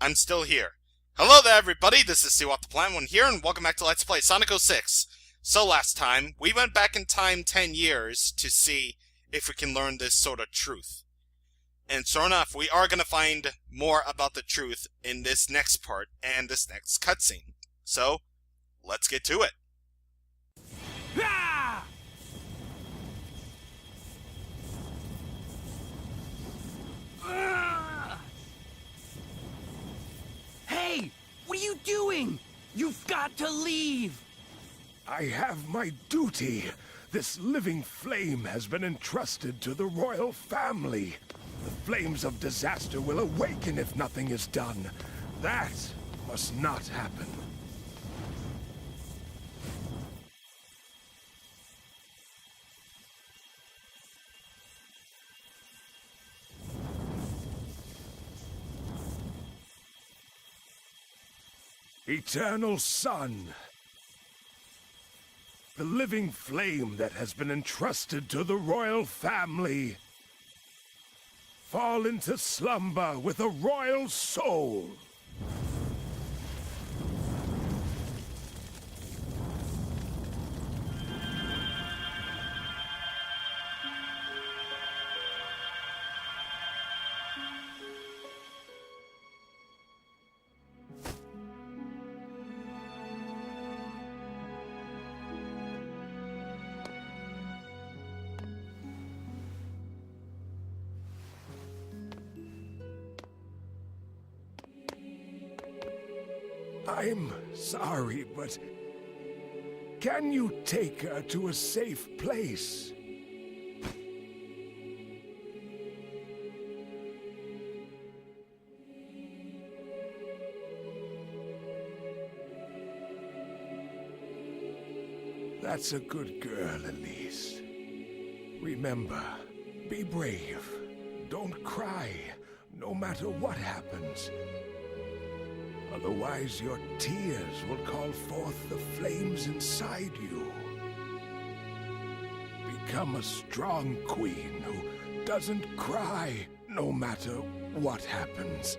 I'm still here. Hello there, everybody. This is CwapTheNintendin here, and welcome back to Let's Play Sonic 06. So last time, we went back in time 10 years to see if we can learn this sort of truth. And sure enough, we are going to find more about the truth in this next part and this next cutscene. So, let's get to it. Ah! Hey! What are you doing? You've got to leave! I have my duty. This living flame has been entrusted to the royal family. The flames of disaster will awaken if nothing is done. That must not happen. Eternal Sun. The living flame that has been entrusted to the royal family. Fall into slumber with a royal soul. I'm sorry, but can you take her to a safe place? That's a good girl, Elise. Remember, be brave. Don't cry, no matter what happens. Otherwise, your tears will call forth the flames inside you. Become a strong queen who doesn't cry no matter what happens.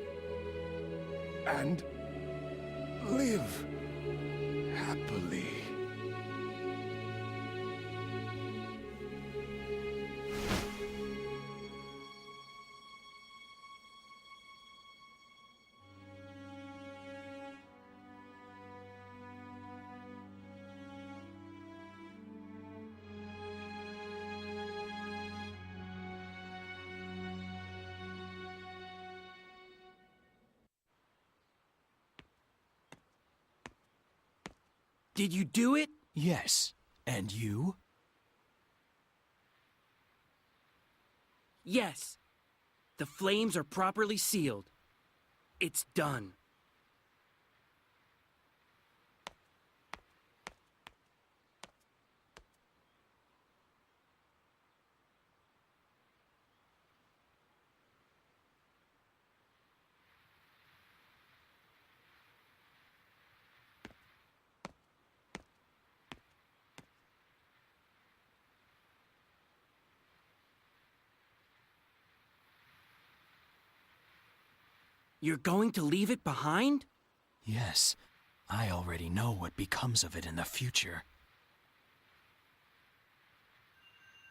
And live happily. Did you do it? Yes. And you? Yes. The flames are properly sealed. It's done. You're going to leave it behind? Yes. I already know what becomes of it in the future.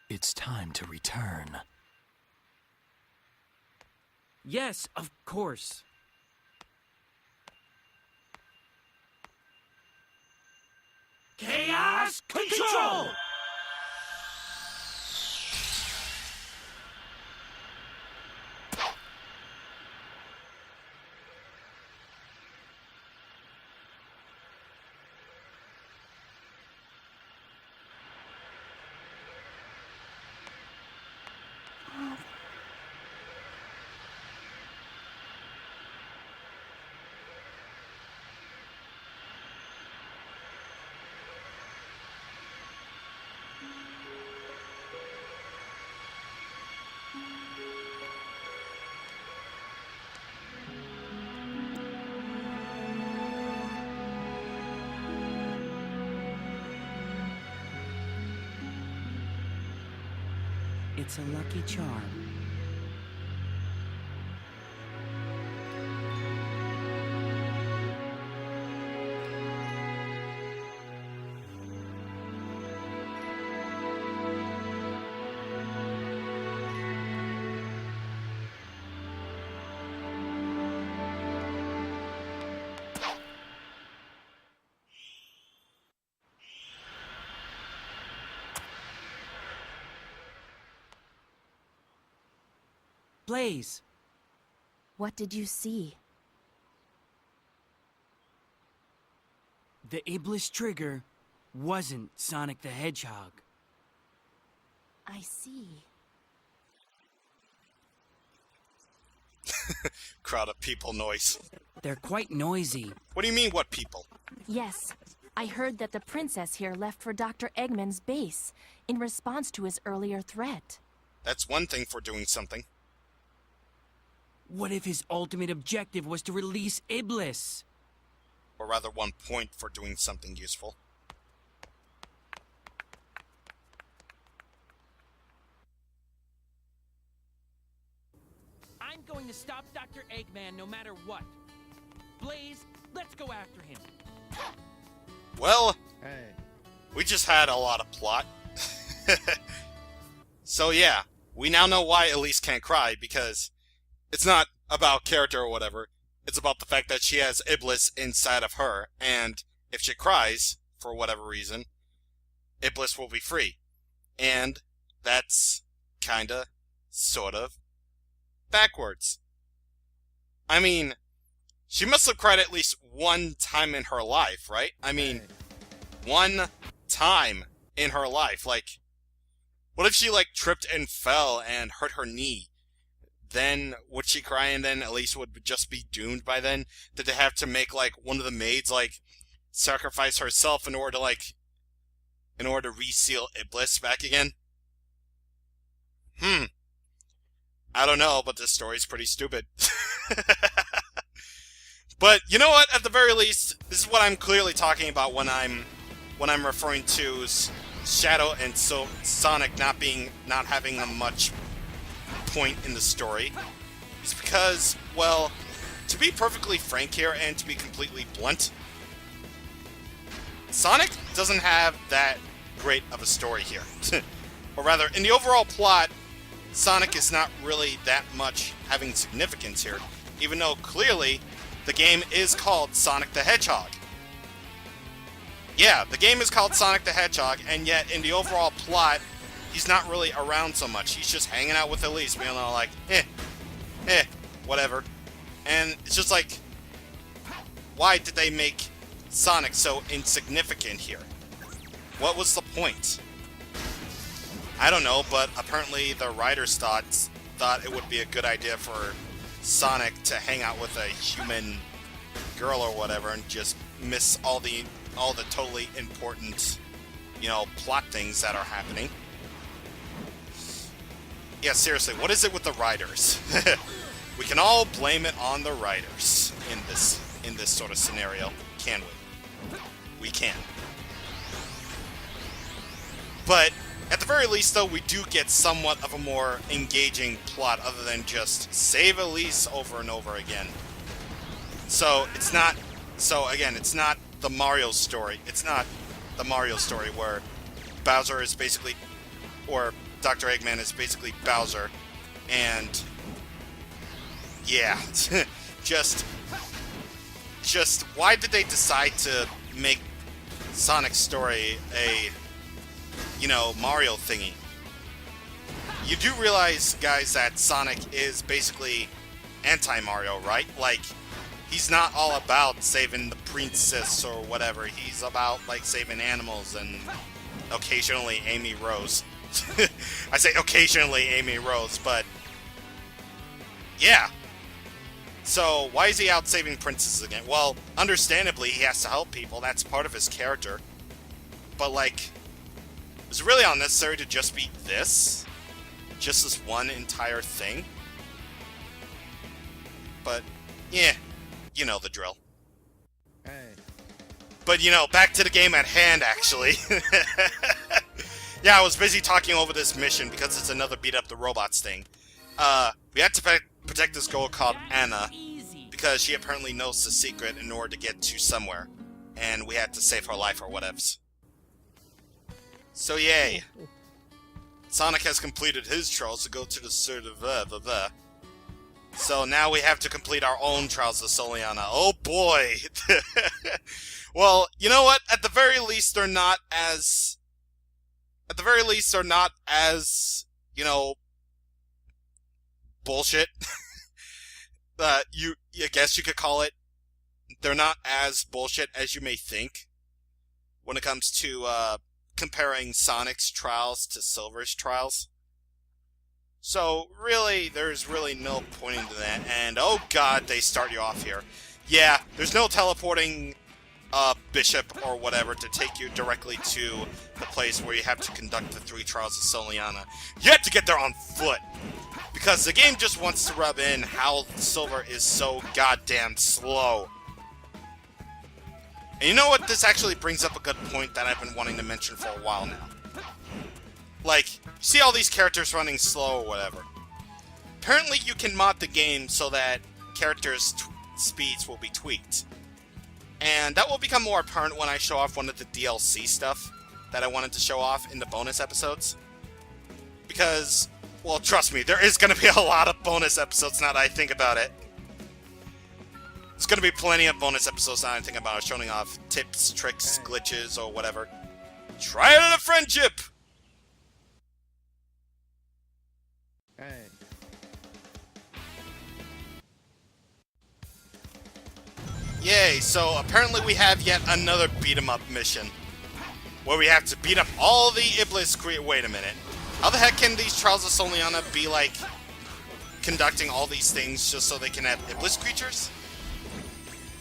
It's time to return. Yes, of course. Chaos Control! It's a lucky charm. Blaze. What did you see? The Iblis trigger wasn't Sonic the Hedgehog. I see. Crowd of people noise. They're quite noisy. What do you mean, what people? Yes, I heard that the princess here left for Dr. Eggman's base in response to his earlier threat. That's one thing for doing something. What if his ultimate objective was to release Iblis? Or rather, one point for doing something useful. I'm going to stop Dr. Eggman no matter what. Blaze, let's go after him. Well, we just had a lot of plot. So yeah, we now know why Elise can't cry, because it's not about character or whatever. It's about the fact that she has Iblis inside of her, and if she cries, for whatever reason, Iblis will be free. And that's kinda, sort of, backwards. I mean, she must have cried at least one time in her life, right? I mean, one time in her life. Like, what if she, like, tripped and fell and hurt her knee? Then would she cry, and then Elise would just be doomed by then? Did they have to make, like, one of the maids, like, sacrifice herself in order to reseal Iblis back again? I don't know, but this story's pretty stupid. But you know what? At the very least, this is what I'm clearly talking about when I'm referring to Shadow and Sonic not having a much point in the story. It's because, well, to be perfectly frank here and to be completely blunt, Sonic doesn't have that great of a story here. Or rather, in the overall plot, Sonic is not really that much having significance here, even though clearly the game is called Sonic the Hedgehog. Yeah, the game is called Sonic the Hedgehog, and yet in the overall plot, he's not really around so much. He's just hanging out with Elise, being all like, whatever. And it's just like, why did they make Sonic so insignificant here? What was the point? I don't know, but apparently the writers thought it would be a good idea for Sonic to hang out with a human girl or whatever and just miss all the totally important, plot things that are happening. Yeah, seriously, what is it with the writers? We can all blame it on the writers in this sort of scenario, can we? We can. But at the very least, though, we do get somewhat of a more engaging plot other than just save Elise over and over again. So it's not the Mario story. It's not the Mario story where Bowser is basically, or Dr. Eggman is basically Bowser, and yeah, just why did they decide to make Sonic's story a Mario thingy? You do realize, guys, that Sonic is basically anti-Mario, right? Like, he's not all about saving the princess or whatever. He's about, like, saving animals and occasionally Amy Rose. I say occasionally Amy Rose, but yeah. So, why is he out saving princesses again? Well, understandably, he has to help people. That's part of his character. But, like, is it really unnecessary to just be this? Just this one entire thing? But, yeah, you know the drill. Hey. But, back to the game at hand, actually. Yeah, I was busy talking over this mission because it's another beat up the robots thing. We had to protect this girl called Anna because she apparently knows the secret in order to get to somewhere. And we had to save her life or whatevs. So yay. Sonic has completed his trials to go to the So now we have to complete our own Trials of Soleanna. Oh boy! Well, you know what? At the very least, they're not as, bullshit. I guess you could call it. They're not as bullshit as you may think when it comes to comparing Sonic's trials to Silver's trials. So, really, there's really no point into that. And, oh god, they start you off here. Yeah, there's no teleporting Bishop or whatever to take you directly to the place where you have to conduct the 3 Trials of Soleanna. You have to get there on foot! Because the game just wants to rub in how Silver is so goddamn slow. And you know what? This actually brings up a good point that I've been wanting to mention for a while now. Like, you see all these characters running slow or whatever. Apparently you can mod the game so that characters' speeds will be tweaked. And that will become more apparent when I show off one of the DLC stuff that I wanted to show off in the bonus episodes. Because, well, trust me, there is going to be a lot of bonus episodes now that I think about it. There's going to be plenty of bonus episodes now that I think about it, showing off tips, tricks, glitches, or whatever. Try it in a friendship! Yay, so apparently we have yet another beat-em-up mission. Where we have to beat up all the Iblis creatures. Wait a minute. How the heck can these Trials of Soleanna be, like, conducting all these things just so they can have Iblis creatures?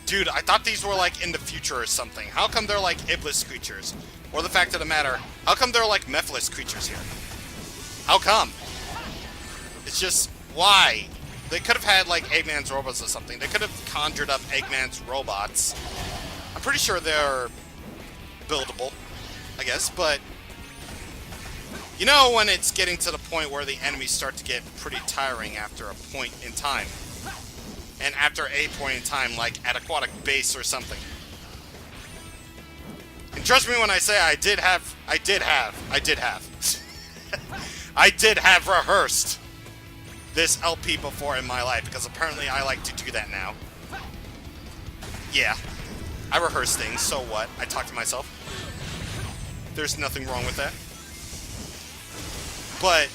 Dude, I thought these were, like, in the future or something. How come they're, like, Iblis creatures? Or the fact of the matter, how come they're, like, Mephiles creatures here? How come? It's just, why? They could have had, like, Eggman's robots or something. They could have conjured up Eggman's robots. I'm pretty sure they're buildable, I guess, but you know when it's getting to the point where the enemies start to get pretty tiring after a point in time. And after a point in time, like at Aquatic Base or something. And trust me when I say I did have I did have rehearsed this LP before in my life, because apparently I like to do that now. Yeah, I rehearse things, so what? I talk to myself. There's nothing wrong with that. But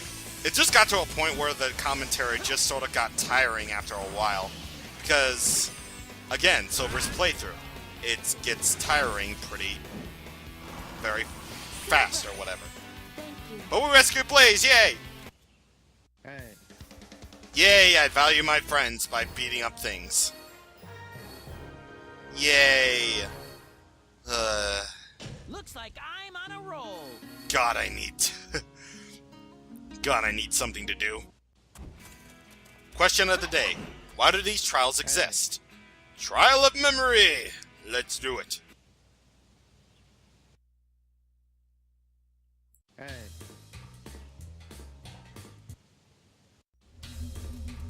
it just got to a point where the commentary just sort of got tiring after a while. Because, again, Silver's playthrough. It gets tiring very fast or whatever. Thank you. But we rescued Blaze, yay! Yay, I value my friends by beating up things. Yay. Looks like I'm on a roll. God, I need something to do. Question of the day. Why do these trials exist? Trial of memory! Let's do it.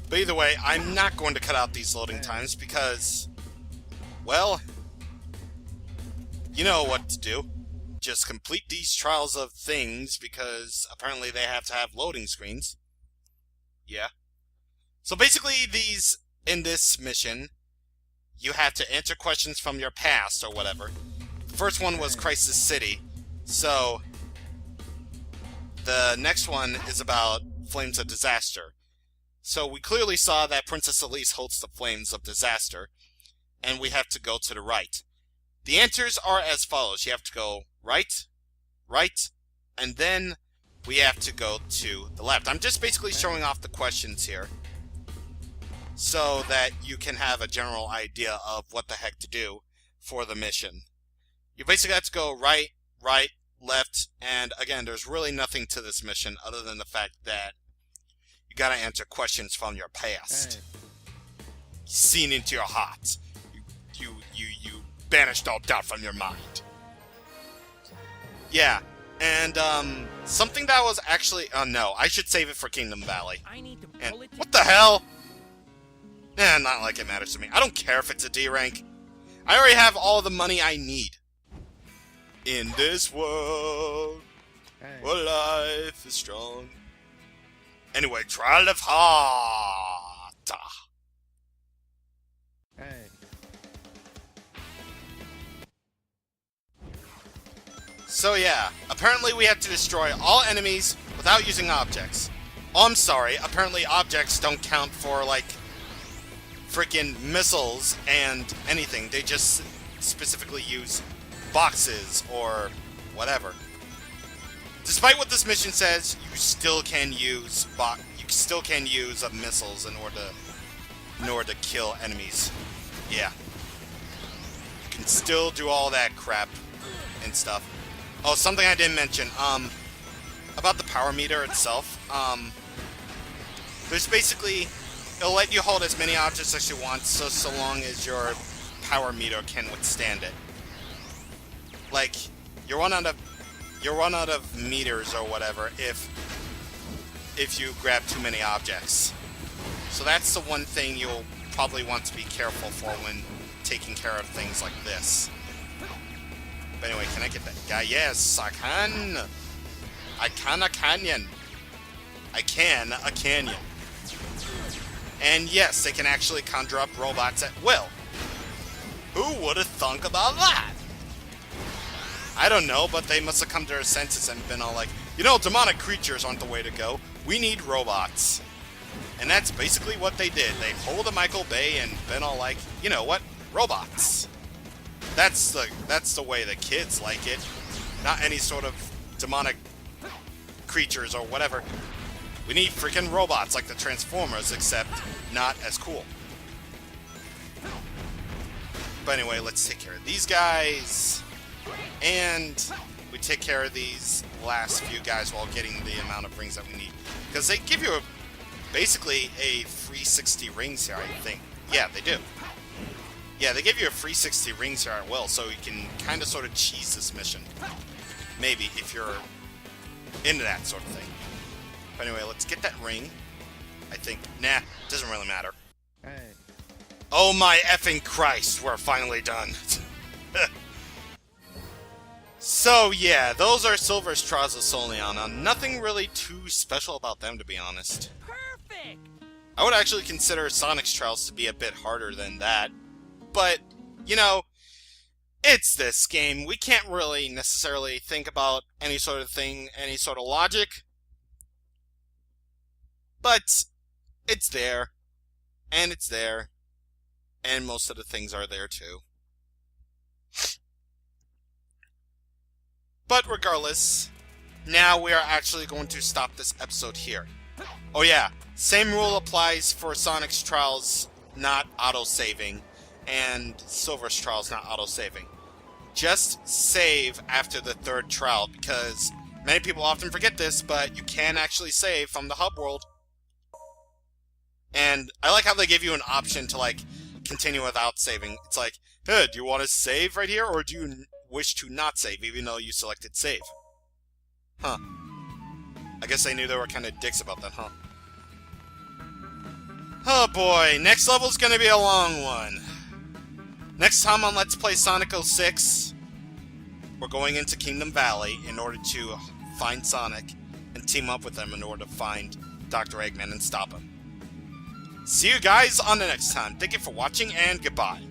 But either way, I'm not going to cut out these loading times because, well, you know what to do. Just complete these trials of things because apparently they have to have loading screens. Yeah. So basically in this mission, you have to answer questions from your past or whatever. The first one was Crisis City. So the next one is about Flames of Disaster. So we clearly saw that Princess Elise holds the Flames of Disaster, and we have to go to the right. The answers are as follows. You have to go right, right, and then we have to go to the left. I'm just basically showing off the questions here so that you can have a general idea of what the heck to do for the mission. You basically have to go right, right, left, and again, there's really nothing to this mission other than the fact that you gotta answer questions from your past. Seen into your heart. You banished all doubt from your mind. Yeah, and something that was actually, oh no, I should save it for Kingdom Valley. I need to And pull it. what the hell? Not like it matters to me. I don't care if it's a D rank. I already have all the money I need. In this world, where life is strong. Anyway, Trial of Heart. So yeah, apparently we have to destroy all enemies without using objects. Oh, I'm sorry. Apparently objects don't count for, like, freaking missiles and anything. They just specifically use boxes or whatever. Despite what this mission says, you still can use missiles in order to kill enemies. Yeah. You can still do all that crap and stuff. Oh, something I didn't mention. About the power meter itself. There's basically, it'll let you hold as many objects as you want, so long as your power meter can withstand it. Like, you run out of meters or whatever if you grab too many objects. So that's the one thing you'll probably want to be careful for when taking care of things like this. But anyway, can I get that guy? Yes, I can. I can a canyon. I can a canyon. And yes, they can actually conjure up robots at will. Who would have thunk about that? I don't know, but they must have come to their senses and been all like, you know, demonic creatures aren't the way to go. We need robots. And that's basically what they did. They pulled a Michael Bay and been all like, you know what? Robots. That's the way the kids like it. Not any sort of demonic creatures or whatever. We need freaking robots like the Transformers, except not as cool. But anyway, let's take care of these guys. And we take care of these last few guys while getting the amount of rings that we need. Because they give you basically a free 60 rings here, I think. Yeah, they do. Yeah, they give you a free 60 rings here at will, so you can kind of sort of cheese this mission. Maybe, if you're into that sort of thing. But anyway, let's get that ring. I think, nah, doesn't really matter. Hey. Oh my effing Christ, we're finally done. So yeah, those are BS Trials of Soleanna. Nothing really too special about them, to be honest. Perfect! I would actually consider Sonic's Trials to be a bit harder than that. But, you know, it's this game. We can't really necessarily think about any sort of thing, any sort of logic. But it's there. And it's there. And most of the things are there too. But regardless, now we are actually going to stop this episode here. Oh yeah, same rule applies for Sonic's Trials not auto-saving, and BS Trials not auto-saving. Just save after the third trial, because many people often forget this, but you can actually save from the hub world. And I like how they give you an option to, like, continue without saving. It's like, hey, do you want to save right here, or do you wish to not save, even though you selected save? Huh. I guess they knew they were kind of dicks about that, huh? Oh boy, next level's gonna be a long one. Next time on Let's Play Sonic 06, we're going into Kingdom Valley in order to find Sonic and team up with him in order to find Dr. Eggman and stop him. See you guys on the next time. Thank you for watching, and goodbye.